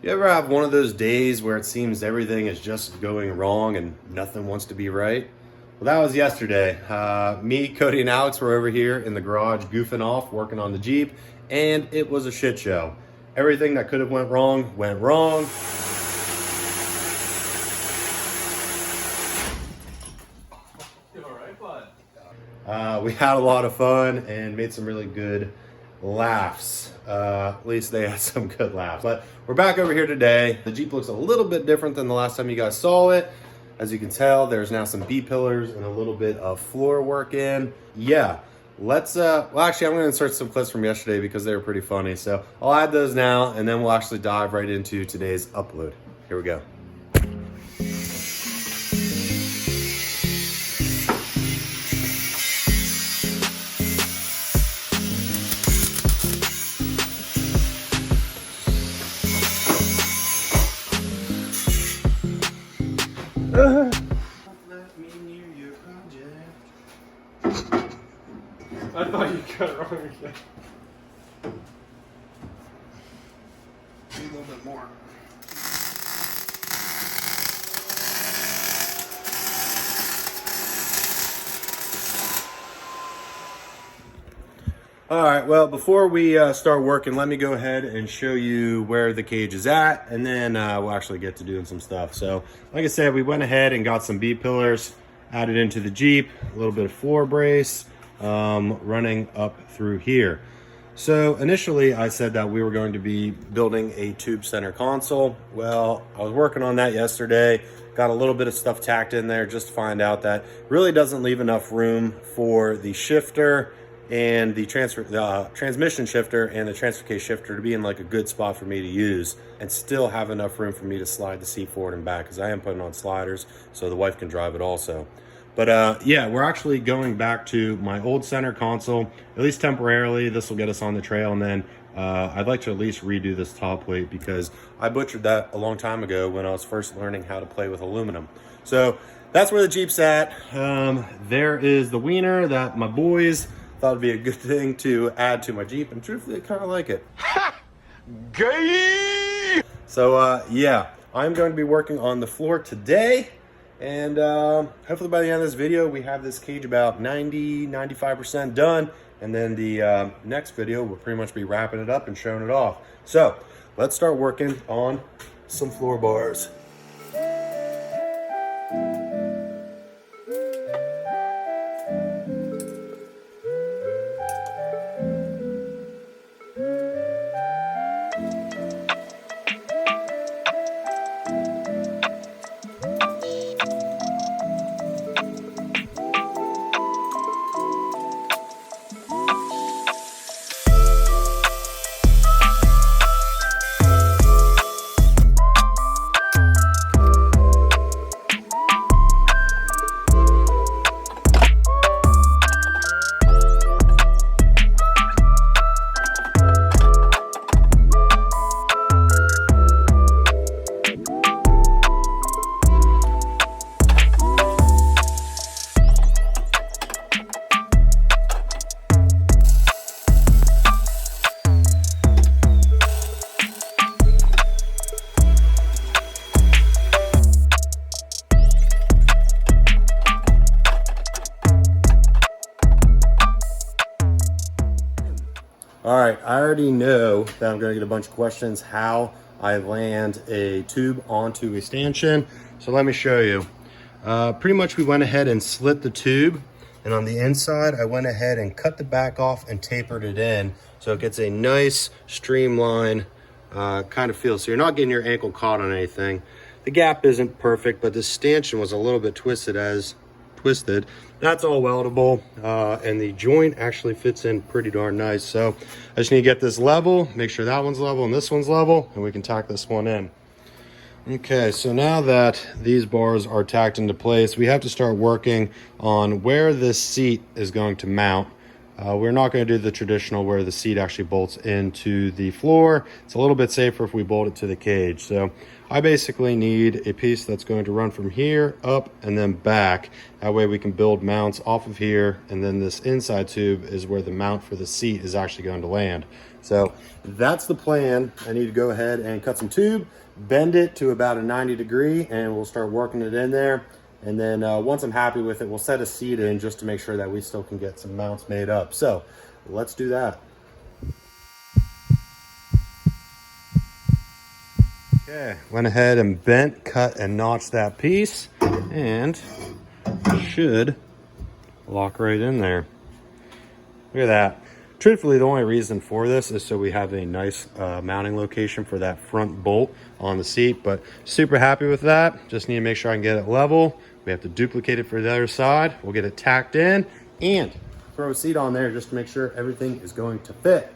You ever have one of those days where it seems everything is just going wrong and nothing wants to be right? Well, that was yesterday. Me, Cody, and Alex were over here in the garage goofing off, working on the Jeep, and it was a shit show. Everything that could have went wrong, went wrong. You all right, bud? We had a lot of fun and made some really good laughs. At least they had some good laughs. But we're back over here today. The Jeep looks a little bit different than the last time you guys saw it. As you can tell, there's now some B-pillars and a little bit of floor work in. Yeah, let's, well, actually, I'm going to insert some clips from yesterday because they were pretty funny. So I'll add those now, and then we'll actually dive right into today's upload. Here we go. Let me near your project. I thought you got it wrong again. A little bit more. All right, well, before we start working, let me go ahead and show you where the cage is at, and then we'll actually get to doing some stuff. So, like I said, we went ahead and got some B-pillars added into the Jeep, a little bit of floor brace running up through here. So initially I said that we were going to be building a tube center console. Well, I was working on that yesterday, got a little bit of stuff tacked in there just to find out that really doesn't leave enough room for the shifter and the transmission shifter and the transfer case shifter to be in like a good spot for me to use and still have enough room for me to slide the seat forward and back, because I am putting on sliders so the wife can drive it also. But yeah, we're actually going back to my old center console, at least temporarily. This will get us on the trail, and then I'd like to at least redo this top plate because I butchered that a long time ago when I was first learning how to play with aluminum. So that's where the Jeep's at. There is the wiener that my boys thought it'd be a good thing to add to my Jeep, and truthfully, I kind of like it. Ha! Gay! So yeah, I'm going to be working on the floor today, and hopefully by the end of this video, we have this cage about 95% done, and then the next video, we'll pretty much be wrapping it up and showing it off. So let's start working on some floor bars. All right, I already know that I'm gonna get a bunch of questions how I land a tube onto a stanchion. So let me show you. Pretty much we went ahead and slit the tube, and on the inside, I went ahead and cut the back off and tapered it in so it gets a nice streamline kind of feel. So you're not getting your ankle caught on anything. The gap isn't perfect, but the stanchion was a little bit twisted. That's all weldable, and the joint actually fits in pretty darn nice. So I just need to get this level, make sure that one's level and this one's level, and we can tack this one in. Okay, so now that these bars are tacked into place, we have to start working on where this seat is going to mount. We're not going to do the traditional where the seat actually bolts into the floor. It's a little bit safer if we bolt it to the cage. So I basically need a piece that's going to run from here up and then back. That way we can build mounts off of here, and then this inside tube is where the mount for the seat is actually going to land. So that's the plan. I need to go ahead and cut some tube, bend it to about a 90 degree, and we'll start working it in there. And then once I'm happy with it, we'll set a seat in just to make sure that we still can get some mounts made up. So let's do that. Okay, went ahead and bent, cut, and notched that piece, and should lock right in there. Look at that. Truthfully, the only reason for this is so we have a nice mounting location for that front bolt on the seat, but super happy with that. Just need to make sure I can get it level. We have to duplicate it for the other side. We'll get it tacked in and throw a seat on there just to make sure everything is going to fit.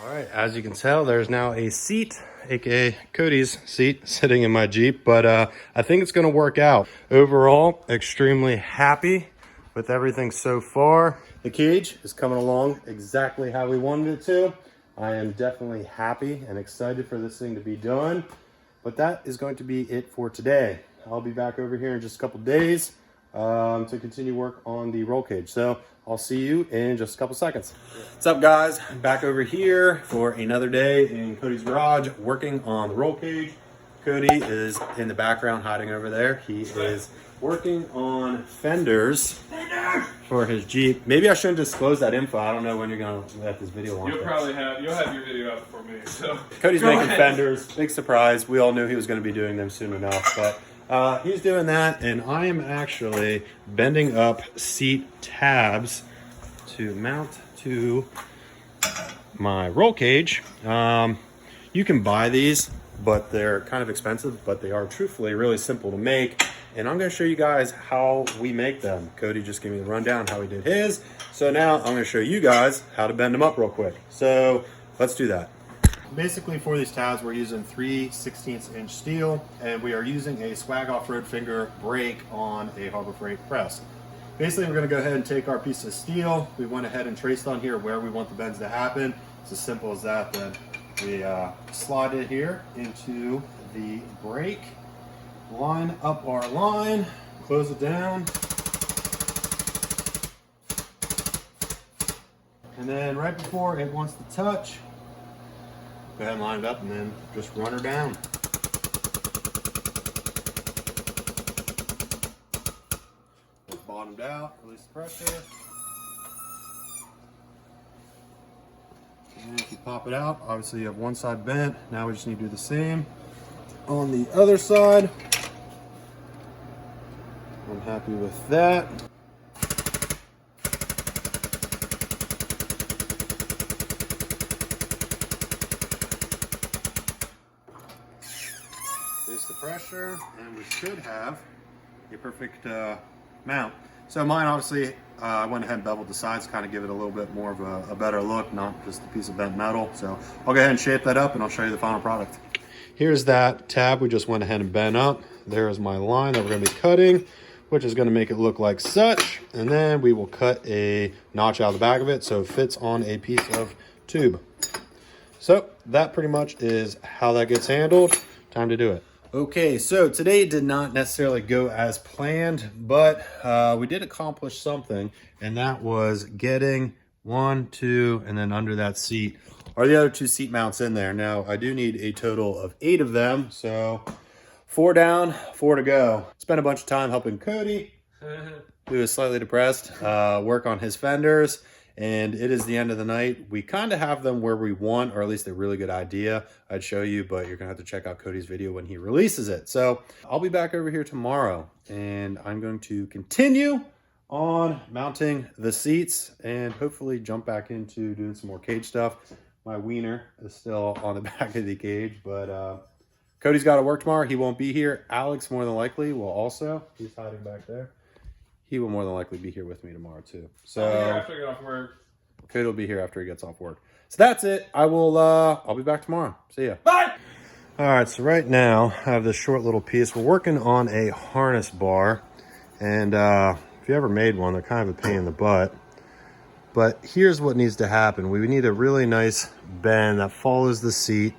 All right, as you can tell, there's now a seat, aka Cody's seat, sitting in my Jeep, but I think it's gonna work out. Overall, extremely happy with everything so far. The cage is coming along exactly how we wanted it to. I am definitely happy and excited for this thing to be done, but that is going to be it for today. I'll be back over here in just a couple days to continue work on the roll cage. So I'll see you in just a couple seconds. What's up, guys? Back over here for another day in Cody's garage working on the roll cage. Cody is in the background hiding over there. He is working on fenders for his Jeep. Maybe I shouldn't disclose that info. I don't know when you're gonna let this video launch. You'll have your video out before me. So Cody's making fenders. Big surprise. We all knew he was going to be doing them soon enough, but he's doing that, and I am actually bending up seat tabs to mount to my roll cage. You can buy these, but they're kind of expensive, but they are truthfully really simple to make. And I'm going to show you guys how we make them. Cody just gave me the rundown how he did his. So now I'm going to show you guys how to bend them up real quick. So let's do that. Basically for these tabs, we're using 3/16 inch steel, and we are using a Swag Off-Road finger brake on a Harbor Freight press. Basically, we're going to go ahead and take our piece of steel. We went ahead and traced on here where we want the bends to happen. It's as simple as that. Then we slide it here into the brake, line up our line, close it down, and then right before it wants to touch, go ahead and line it up and then just run her down. It's bottomed out, release the pressure. And if you pop it out, obviously you have one side bent. Now we just need to do the same on the other side. I'm happy with that. Release the pressure, and we should have a perfect mount. So mine, obviously, I went ahead and beveled the sides, kind of give it a little bit more of a better look, not just a piece of bent metal. So I'll go ahead and shape that up, and I'll show you the final product. Here's that tab we just went ahead and bent up. There's my line that we're going to be cutting, which is going to make it look like such. And then we will cut a notch out of the back of it so it fits on a piece of tube. So that pretty much is how that gets handled. Time to do it. Okay, so today did not necessarily go as planned, but we did accomplish something, and that was getting 1, 2, and then under that seat are the other 2 seat mounts in there. Now, I do need a total of 8 of them, so 4 down, 4 to go. Spent a bunch of time helping Cody, who is slightly depressed, work on his fenders. And it is the end of the night. We kind of have them where we want, or at least a really good idea. I'd show you, but you're gonna have to check out Cody's video when he releases it. So I'll be back over here tomorrow, and I'm going to continue on mounting the seats and hopefully jump back into doing some more cage stuff. My wiener is still on the back of the cage, but Cody's got to work tomorrow. He won't be here. Alex more than likely will also. He's hiding back there. He will more than likely be here with me tomorrow too. So after I get off work. Cody will be here after he gets off work. So that's it. I'll be back tomorrow. See ya. Bye! All right, so right now I have this short little piece. We're working on a harness bar, and if you ever made one, they're kind of a pain in the butt. But here's what needs to happen. We need a really nice bend that follows the seat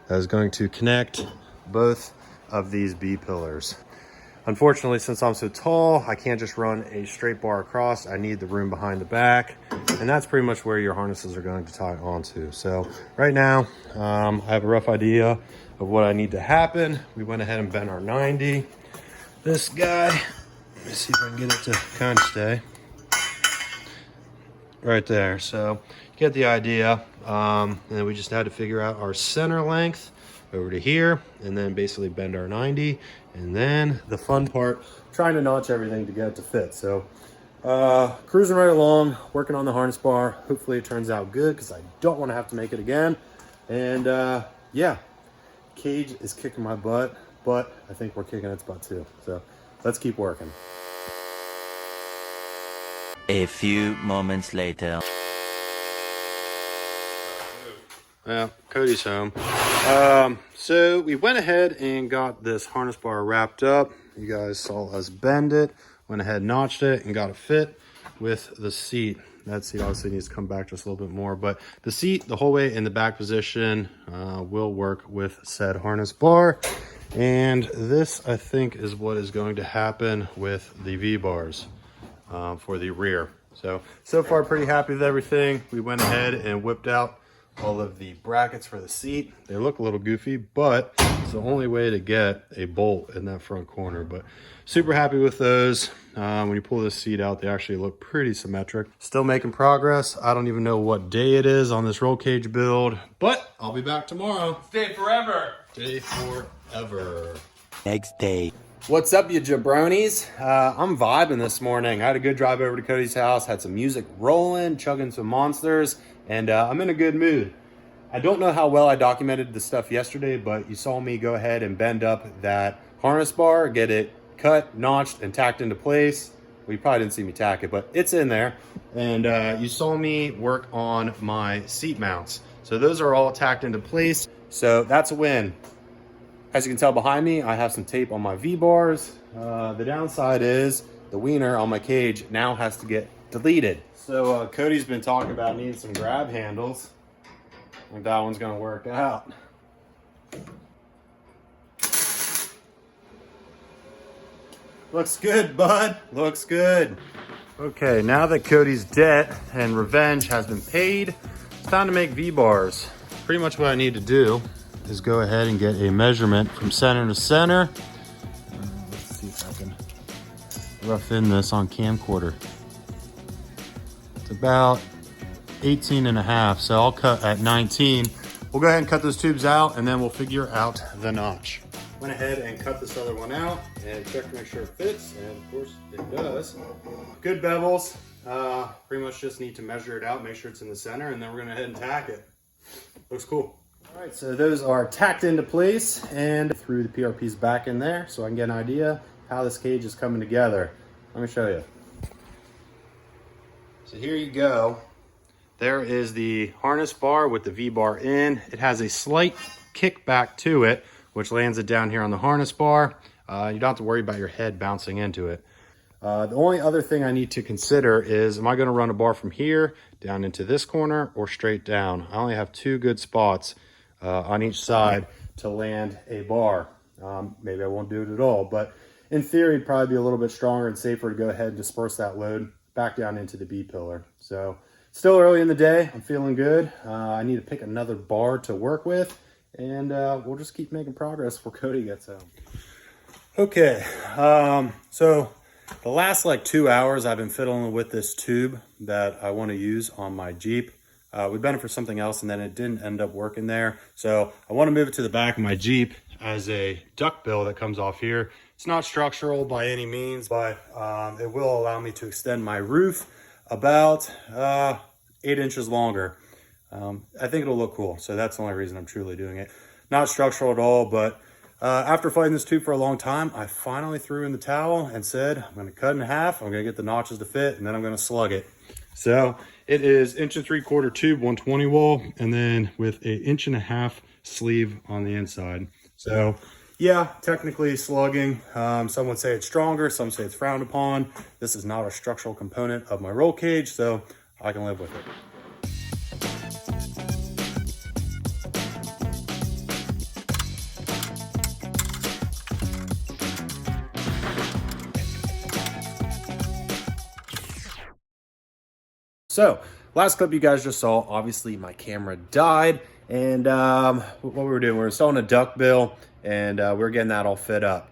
that is going to connect both of these B-pillars. Unfortunately, since I'm so tall, I can't just run a straight bar across. I need the room behind the back, and that's pretty much where your harnesses are going to tie onto. So right now, I have a rough idea of what I need to happen. We went ahead and bent our 90. This guy, let me see if I can get it to kind of stay. Right there, so you get the idea. And then we just had to figure out our center length over to here, and then basically bend our 90. And then the fun part, trying to notch everything to get it to fit. So cruising right along, working on the harness bar. Hopefully it turns out good, because I don't want to have to make it again. And yeah, cage is kicking my butt, but I think we're kicking its butt too. So let's keep working. A few moments later. Yeah, Cody's home. So we went ahead and got this harness bar wrapped up. You guys saw us bend it, went ahead, notched it, and got it fit with the seat. That seat obviously needs to come back just a little bit more, but the seat the whole way in the back position will work with said harness bar. And this, I think, is what is going to happen with the V-bars for the rear. So far pretty happy with everything. We went ahead and whipped out all of the brackets for the seat. They look a little goofy, but it's the only way to get a bolt in that front corner. But super happy with those. When you pull this seat out, they actually look pretty symmetric. Still making progress. I don't even know what day it is on this roll cage build, but I'll be back tomorrow. Stay forever. Day forever. Next day. What's up, you jabronis? I'm vibing this morning. I had a good drive over to Cody's house, had some music rolling, chugging some monsters, and I'm in a good mood. I don't know how well I documented the stuff yesterday, but you saw me go ahead and bend up that harness bar, get it cut, notched, and tacked into place. Well, you probably didn't see me tack it, but it's in there. And you saw me work on my seat mounts. So those are all tacked into place. So that's a win. As you can tell behind me, I have some tape on my V-bars. The downside is the wiener on my cage now has to get deleted. So Cody's been talking about needing some grab handles. I think that one's gonna work out. Looks good, bud. Looks good. Okay, now that Cody's debt and revenge has been paid, it's time to make V-bars. Pretty much what I need to do is go ahead and get a measurement from center to center. Let's see if I can rough in this on camcorder. It's about 18 and a half, so I'll cut at 19. We'll go ahead and cut those tubes out, and then we'll figure out the notch. Went ahead and cut this other one out and check to make sure it fits, and of course it does. Good bevels. Pretty much just need to measure it out, make sure it's in the center, and then we're gonna head and tack it. Looks cool. All right, so those are tacked into place and threw the PRPs back in there so I can get an idea how this cage is coming together. Let me show you. So here you go. There is the harness bar with the V-bar in. It has a slight kickback to it, which lands it down here on the harness bar. You don't have to worry about your head bouncing into it. The only other thing I need to consider is, am I gonna run a bar from here down into this corner or straight down? I only have two good spots on each side to land a bar. Maybe I won't do it at all, but in theory, it'd probably be a little bit stronger and safer to go ahead and disperse that load back down into the B-pillar. So still early in the day, I'm feeling good. I need to pick another bar to work with, and we'll just keep making progress before Cody gets home. Okay, so the last like 2 hours I've been fiddling with this tube that I want to use on my Jeep. We bent it for something else and then it didn't end up working there. So I want to move it to the back of my Jeep as a duck bill that comes off here It's not structural by any means, but it will allow me to extend my roof about 8 inches longer. I think it'll look cool, so that's the only reason I'm truly doing it. Not structural at all, but after fighting this tube for a long time, I finally threw in the towel and said, I'm gonna cut in half, I'm gonna get the notches to fit, and then I'm gonna slug it. So it is 1 3/4 tube, 120 wall, and then with a 1.5 inch sleeve on the inside. So yeah, technically slugging. Some would say it's stronger, some say it's frowned upon. This is not a structural component of my roll cage, so I can live with it. So, last clip you guys just saw, obviously my camera died, and what we were doing, we were installing a duck bill, and we were getting that all fit up.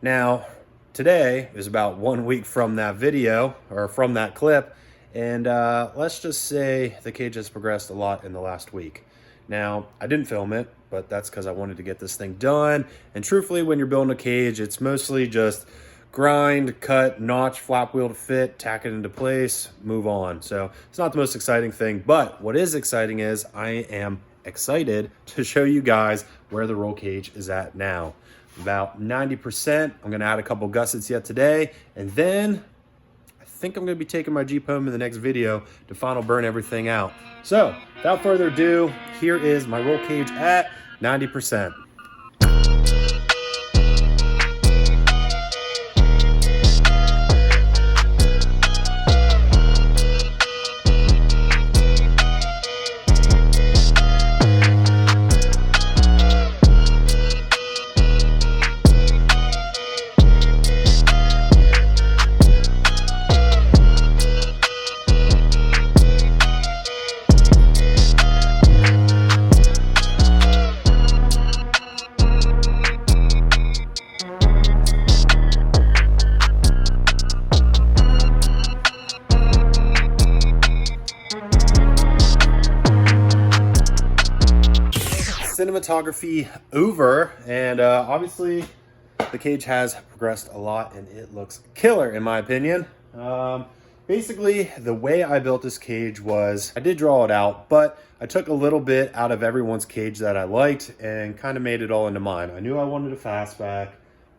Now, today is about 1 week from that video, or from that clip, and let's just say the cage has progressed a lot in the last week. Now, I didn't film it, but that's because I wanted to get this thing done, and truthfully, when you're building a cage, it's mostly just grind, cut, notch, flap wheel to fit, tack it into place, move on. So it's not the most exciting thing, but what is exciting is I am excited to show you guys where the roll cage is at now. About 90%. I'm gonna add a couple gussets yet today, and then I think I'm gonna be taking my Jeep home in the next video to final burn everything out. So without further ado, here is my roll cage at 90%. Cinematography over, and obviously the cage has progressed a lot and it looks killer in my opinion. Basically the way I built this cage was I did draw it out, but I took a little bit out of everyone's cage that I liked and kind of made it all into mine. I knew I wanted a fastback.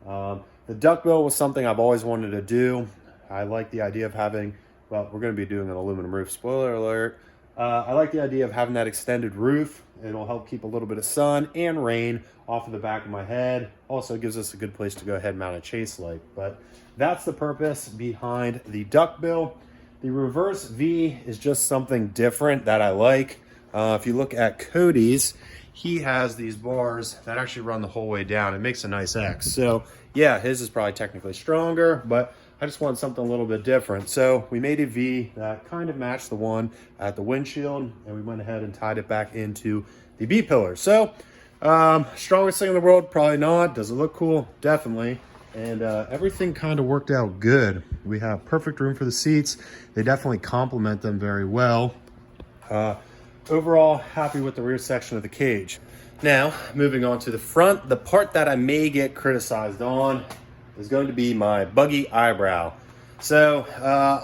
The duckbill was something I've always wanted to do. I like the idea of having, well, we're going to be doing an aluminum roof, spoiler alert. I like the idea of having that extended roof. It'll help keep a little bit of sun and rain off of the back of my head. Also gives us a good place to go ahead and mount a chase light. But that's the purpose behind the duckbill. The reverse V is just something different that I like. If you look at Cody's, he has these bars that actually run the whole way down. It makes a nice X. So yeah, his is probably technically stronger, but I just wanted something a little bit different. So we made a V that kind of matched the one at the windshield, and we went ahead and tied it back into the B-pillars. So strongest thing in the world? Probably not. Does it look cool? Definitely. And everything kind of worked out good. We have perfect room for the seats. They definitely complement them very well. Overall, happy with the rear section of the cage. Now, moving on to the front, the part that I may get criticized on is going to be my buggy eyebrow. So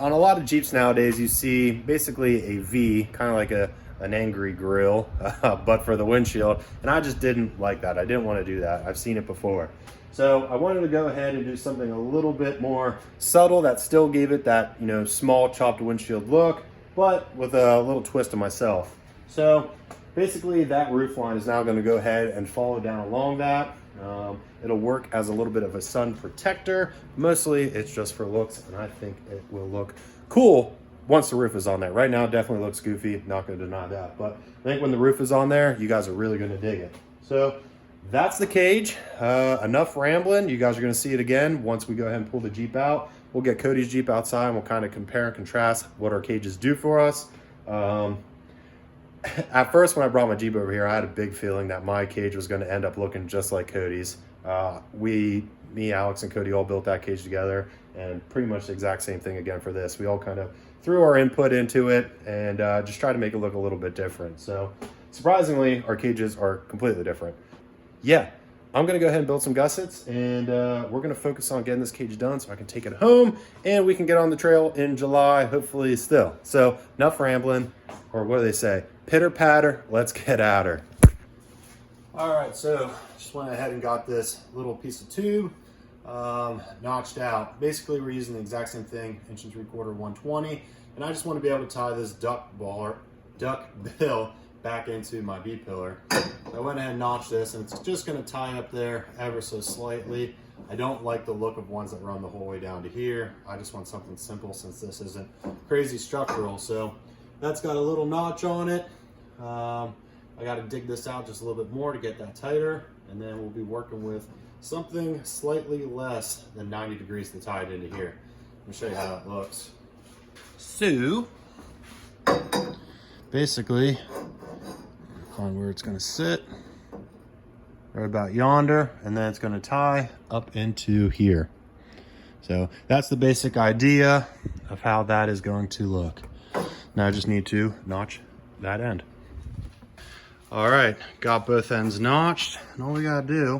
on a lot of Jeeps nowadays, you see basically a V, kind of like an angry grill, but for the windshield. And I just didn't like that. I didn't want to do that. I've seen it before. So I wanted to go ahead and do something a little bit more subtle that still gave it that, you know, small chopped windshield look, but with a little twist of myself. So basically that roof line is now going to go ahead and follow down along that. It'll work as a little bit of a sun protector. Mostly it's just for looks, and I think it will look cool once the roof is on there. Right now it definitely looks goofy, not going to deny that, but I think when the roof is on there, you guys are really going to dig it. So that's the cage. Enough rambling. You guys are going to see it again once we go ahead and pull the Jeep out. We'll get Cody's Jeep outside and we'll kind of compare and contrast what our cages do for us. At first, when I brought my Jeep over here, I had a big feeling that my cage was going to end up looking just like Cody's. Me, Alex, and Cody all built that cage together, and pretty much the exact same thing again for this. We all kind of threw our input into it and just tried to make it look a little bit different. So surprisingly, our cages are completely different. Yeah, I'm gonna go ahead and build some gussets, and we're gonna focus on getting this cage done so I can take it home and we can get on the trail in July, hopefully still. So enough rambling, or what do they say? Pitter patter, let's get at her. All right, so just went ahead and got this little piece of tube notched out. Basically, we're using the exact same thing, 1 3/4, 120, and I just want to be able to tie this duck bill back into my B-pillar. So I went ahead and notched this, and it's just going to tie up there ever so slightly. I don't like the look of ones that run the whole way down to here. I just want something simple since this isn't crazy structural. So that's got a little notch on it. I got to dig this out just a little bit more to get that tighter, and then we'll be working with something slightly less than 90 degrees to tie it into here. Let me show you how that looks. So basically, find where it's going to sit, right about yonder, and then it's going to tie up into here. So that's the basic idea of how that is going to look. Now I just need to notch that end. All right, got both ends notched, and all we gotta do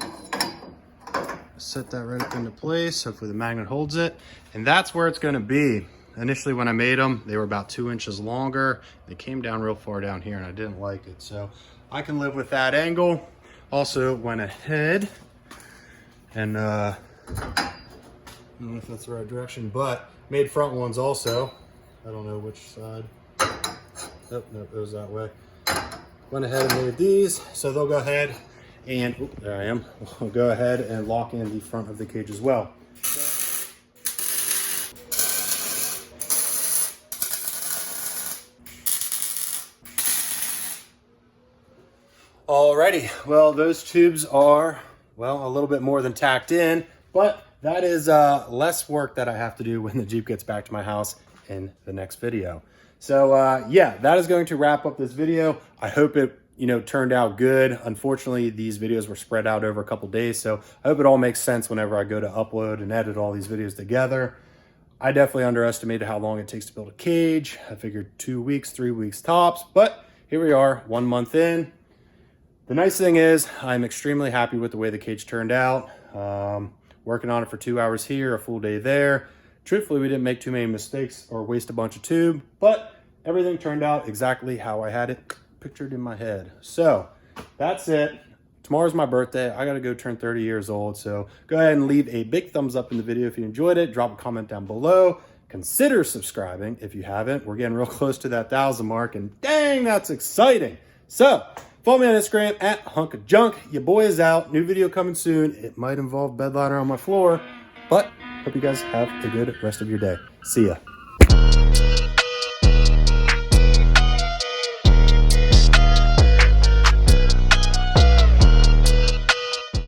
is set that right up into place. Hopefully the magnet holds it, and that's where it's gonna be. Initially when I made them, they were about 2 inches longer. They came down real far down here, and I didn't like it, so I can live with that angle. Also went ahead and I don't know if that's the right direction, but made front ones also. I don't know which side. Oh, no, it goes that way. Went ahead and made these, so they'll go ahead and, oh, there I am. We'll go ahead and lock in the front of the cage as well. Alrighty, well, those tubes are, well, a little bit more than tacked in, but that is less work that I have to do when the Jeep gets back to my house in the next video. So yeah, that is going to wrap up this video. I hope it, turned out good. Unfortunately, these videos were spread out over a couple days, so I hope it all makes sense whenever I go to upload and edit all these videos together. I definitely underestimated how long it takes to build a cage. I figured 2 weeks, 3 weeks tops, but here we are, 1 month in. The nice thing is I'm extremely happy with the way the cage turned out. Working on it for 2 hours here, a full day there. Truthfully, we didn't make too many mistakes or waste a bunch of tube, but everything turned out exactly how I had it pictured in my head. So that's it. Tomorrow's my birthday. I gotta go turn 30 years old. So go ahead and leave a big thumbs up in the video if you enjoyed it. Drop a comment down below. Consider subscribing if you haven't. We're getting real close to that 1,000 mark, and dang, that's exciting. So follow me on Instagram at Hunk of Junk. Your boy is out. New video coming soon. It might involve bed liner on my floor, but hope you guys have a good rest of your day. See ya.